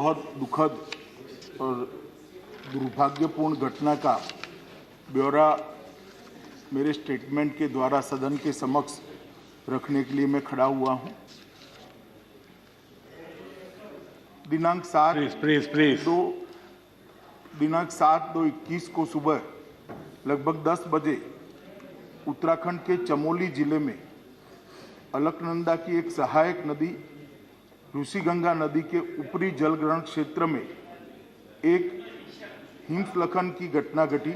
बहुत दुखद और दुर्भाग्यपूर्ण घटना का ब्यौरा मेरे स्टेटमेंट के द्वारा सदन के समक्ष रखने के लिए मैं खड़ा हुआ हूं। दिनांक 7/2/21 को सुबह लगभग 10 बजे उत्तराखंड के चमोली जिले में अलकनंदा की एक सहायक नदी ऋषिगंगा नदी के ऊपरी जलग्रहण क्षेत्र में एक हिमस्खलन की घटना घटी,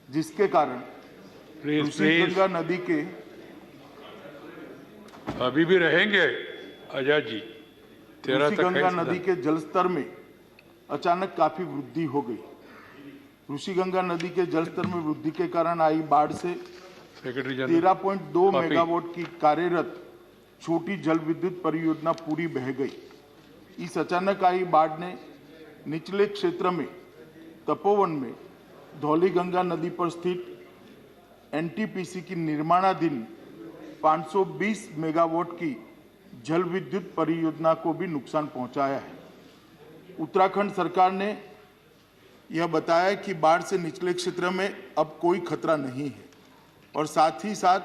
जिसके कारण ऋषिगंगा नदी के अभी भी रहेंगे आजाद जी। ऋषिगंगा नदी के जलस्तर में अचानक काफी वृद्धि हो गई। ऋषिगंगा नदी के जलस्तर में वृद्धि के कारण आई बाढ़ से 13.2 मेगावाट की कार्यरत छोटी जल विद्युत परियोजना पूरी बह गई। इस अचानक आई बाढ़ ने निचले क्षेत्र में तपोवन में धौलीगंगा नदी पर स्थित एनटीपीसी की निर्माणाधीन 520 मेगावाट की जल विद्युत परियोजना को भी नुकसान पहुंचाया है। उत्तराखंड सरकार ने यह बताया कि बाढ़ से निचले क्षेत्र में अब कोई खतरा नहीं है और साथ ही साथ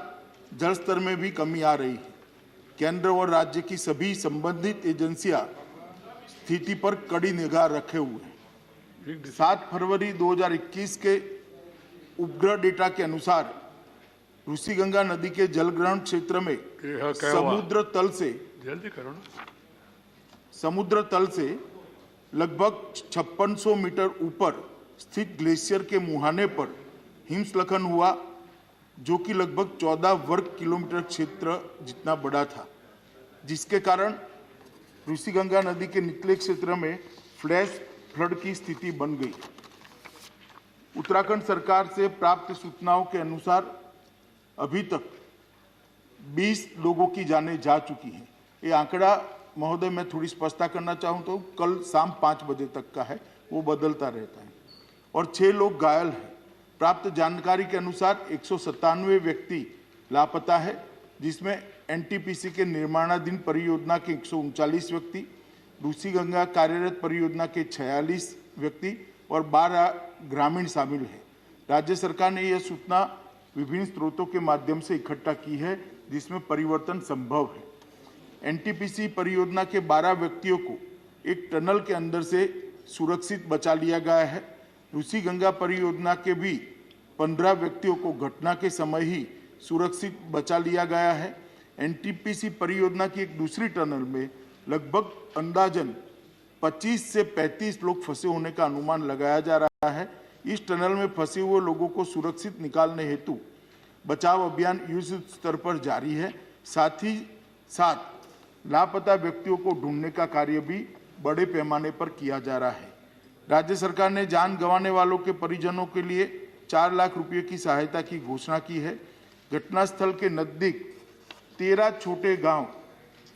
जल स्तर में भी कमी आ रही है। केंद्र और राज्य की सभी संबंधित एजेंसियां स्थिति पर कड़ी निगाह रखे हुए हैं। 7 फरवरी 2021 के उपग्रह डेटा के अनुसार ऋषिगंगा नदी के जलग्रहण क्षेत्र में समुद्र तल से लगभग 5600 मीटर ऊपर स्थित ग्लेशियर के मुहाने पर हिमस्खलन हुआ, जो कि लगभग 14 वर्ग किलोमीटर क्षेत्र जितना बड़ा था, जिसके कारण ऋषिगंगा नदी के निचले क्षेत्र में फ्लैश फ्लड की स्थिति बन गई। उत्तराखंड सरकार से प्राप्त सूचनाओं के अनुसार अभी तक 20 लोगों की जानें जा चुकी हैं। ये आंकड़ा महोदय मैं थोड़ी स्पष्टता करना चाहूँ तो कल शाम 5 बजे तक का है, वो बदलता रहता है, और 6 लोग घायल हैं। प्राप्त जानकारी के अनुसार 197 व्यक्ति लापता है, जिसमें एनटीपीसी के निर्माणाधीन परियोजना के 139 व्यक्ति, ऋषिगंगा कार्यरत परियोजना के 46 व्यक्ति और 12 ग्रामीण शामिल हैं। राज्य सरकार ने यह सूचना विभिन्न स्रोतों के माध्यम से इकट्ठा की है, जिसमें परिवर्तन संभव है। एनटीपीसी परियोजना के 12 व्यक्तियों को एक टनल के अंदर से सुरक्षित बचा लिया गया है। ऋषिगंगा परियोजना के भी 15 व्यक्तियों को घटना के समय ही सुरक्षित बचा लिया गया है। एनटीपीसी परियोजना की एक दूसरी टनल में लगभग अंदाजन 25 से 35 लोग फंसे होने का अनुमान लगाया जा रहा है। इस टनल में फंसे हुए लोगों को सुरक्षित निकालने हेतु बचाव अभियान युद्ध स्तर पर जारी है। साथ ही साथ लापता व्यक्तियों को ढूंढने का कार्य भी बड़े पैमाने पर किया जा रहा है। राज्य सरकार ने जान गंवाने वालों के परिजनों के लिए 4 लाख रुपये की सहायता की घोषणा की है। घटनास्थल के नजदीक 13 छोटे गांव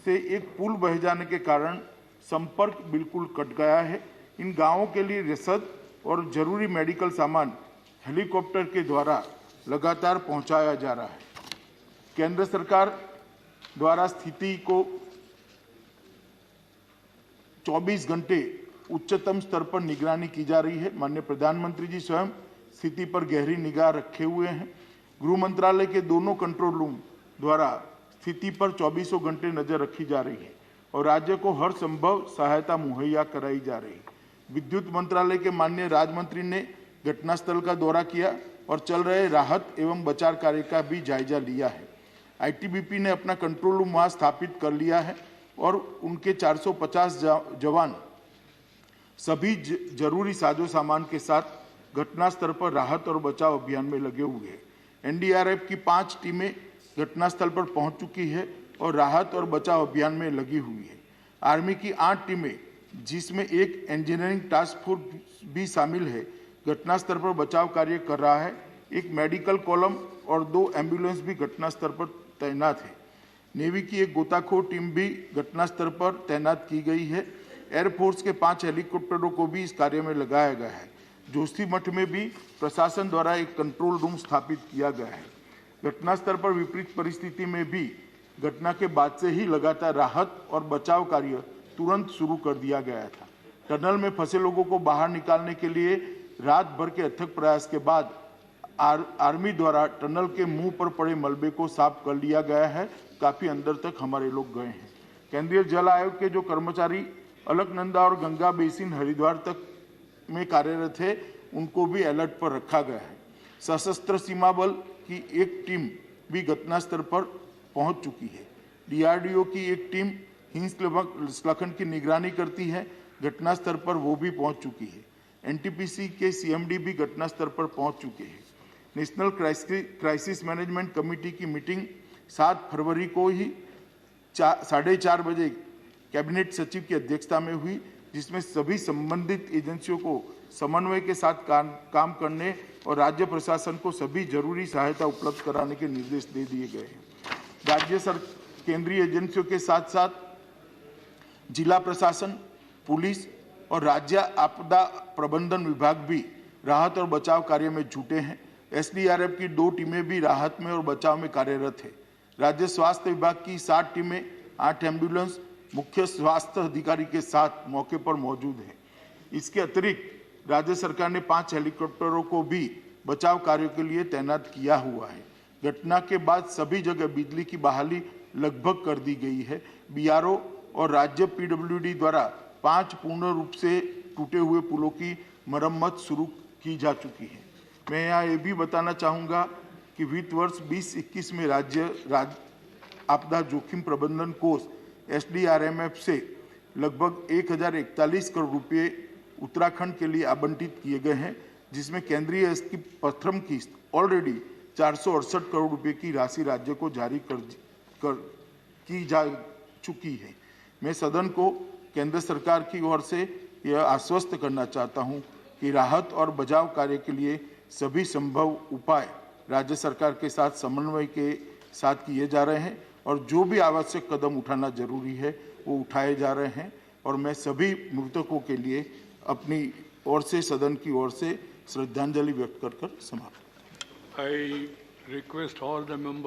से एक पुल बह जाने के कारण संपर्क बिल्कुल कट गया है। इन गांवों के लिए रसद और जरूरी मेडिकल सामान हेलीकॉप्टर के द्वारा लगातार पहुंचाया जा रहा है। केंद्र सरकार द्वारा स्थिति को 24 घंटे उच्चतम स्तर पर निगरानी की जा रही है। माननीय प्रधानमंत्री जी स्वयं स्थिति पर गहरी निगाह रखे हुए हैं। गृह मंत्रालय के दोनों कंट्रोल रूम द्वारा स्थिति पर 24 घंटे नजर रखी जा रही है और राज्य को हर संभव सहायता मुहैया कराई जा रही है। विद्युत मंत्रालय के माननीय राज्य मंत्री ने घटनास्थल का दौरा किया और चल रहे राहत एवं बचाव कार्य का भी जायजा लिया है। आईटीबीपी ने अपना कंट्रोल रूम वहां स्थापित कर लिया है और उनके 450 जवान सभी जरूरी साजो सामान के साथ घटनास्थल पर राहत और बचाव अभियान में लगे हुए हैं। एनडीआरएफ की 5 टीमें घटनास्थल पर पहुंच चुकी है और राहत और बचाव अभियान में लगी हुई है। आर्मी की 8 टीमें, जिसमें एक इंजीनियरिंग टास्क फोर्स भी शामिल है, घटनास्थल पर बचाव कार्य कर रहा है। एक मेडिकल कॉलम और 2 एम्बुलेंस भी घटनास्थल पर तैनात है। नेवी की एक गोताखोर टीम भी घटनास्थल पर तैनात की गई है। एयरफोर्स के 5 हेलीकॉप्टरों को भी इस कार्य में लगाया गया है। जोशीमठ में भी प्रशासन द्वारा एक कंट्रोल रूम स्थापित किया गया है। घटनास्थल पर विपरीत परिस्थिति में भी घटना के बाद से ही लगातार राहत और बचाव कार्य तुरंत शुरू कर दिया गया था। टनल में फंसे लोगों को बाहर निकालने के लिए रात भर के अथक प्रयास के बाद आर्मी द्वारा टनल के मुंह पर पड़े मलबे को साफ कर लिया गया है। काफी अंदर तक हमारे लोग गए हैं। केंद्रीय जल आयोग के जो कर्मचारी अलकनंदा और गंगा बेसिन हरिद्वार तक में कार्यरत थे, उनको भी अलर्ट पर रखा गया है। सशस्त्र सीमा बल की एक टीम भी घटनास्थल पर पहुंच चुकी है। डीआरडीओ की एक टीम हिमस्खलन की निगरानी करती है, घटनास्थल पर वो भी पहुंच चुकी है। एनटीपीसी के सीएमडी भी घटनास्थल पर पहुंच चुके हैं। नेशनल क्राइसिस मैनेजमेंट कमेटी की मीटिंग 7 फरवरी को ही 4:30 बजे कैबिनेट सचिव की अध्यक्षता में हुई, जिसमें सभी संबंधित एजेंसियों को समन्वय के साथ काम करने और राज्य प्रशासन को सभी जरूरी सहायता उपलब्ध कराने के निर्देश दे दिए गए हैं। केंद्रीय एजेंसियों के साथ साथ जिला प्रशासन, पुलिस और राज्य आपदा प्रबंधन विभाग भी राहत और बचाव कार्य में जुटे हैं। एसडीआरएफ की 2 टीमें भी राहत में और बचाव में कार्यरत है। राज्य स्वास्थ्य विभाग की 7 टीमें, 8 एम्बुलेंस मुख्य स्वास्थ्य अधिकारी के साथ मौके पर मौजूद है। इसके अतिरिक्त राज्य सरकार ने 5 हेलीकॉप्टरों को भी बचाव कार्यों के लिए तैनात किया हुआ है। घटना के बाद सभी जगह बिजली की बहाली लगभग कर दी गई है। बीआरओ और राज्य पीडब्ल्यूडी द्वारा 5 पूर्ण रूप से टूटे हुए पुलों की मरम्मत शुरू की जा चुकी है। मैं यहाँ ये भी बताना चाहूँगा कि वित्त वर्ष 2021 में राज्य आपदा जोखिम प्रबंधन कोष एसडीआरएमएफ से लगभग 1041 करोड़ रुपये उत्तराखंड के लिए आवंटित किए गए हैं, जिसमें केंद्रीय की प्रथम किस्त ऑलरेडी 468 करोड़ रुपए की राशि राज्य को जारी की जा चुकी है। मैं सदन को केंद्र सरकार की ओर से यह आश्वस्त करना चाहता हूं कि राहत और बचाव कार्य के लिए सभी संभव उपाय राज्य सरकार के साथ समन्वय के साथ किए जा रहे हैं और जो भी आवश्यक कदम उठाना जरूरी है वो उठाए जा रहे हैं। और मैं सभी मृतकों के लिए अपनी ओर से, सदन की ओर से श्रद्धांजलि व्यक्त कर समाप्त। I request all the members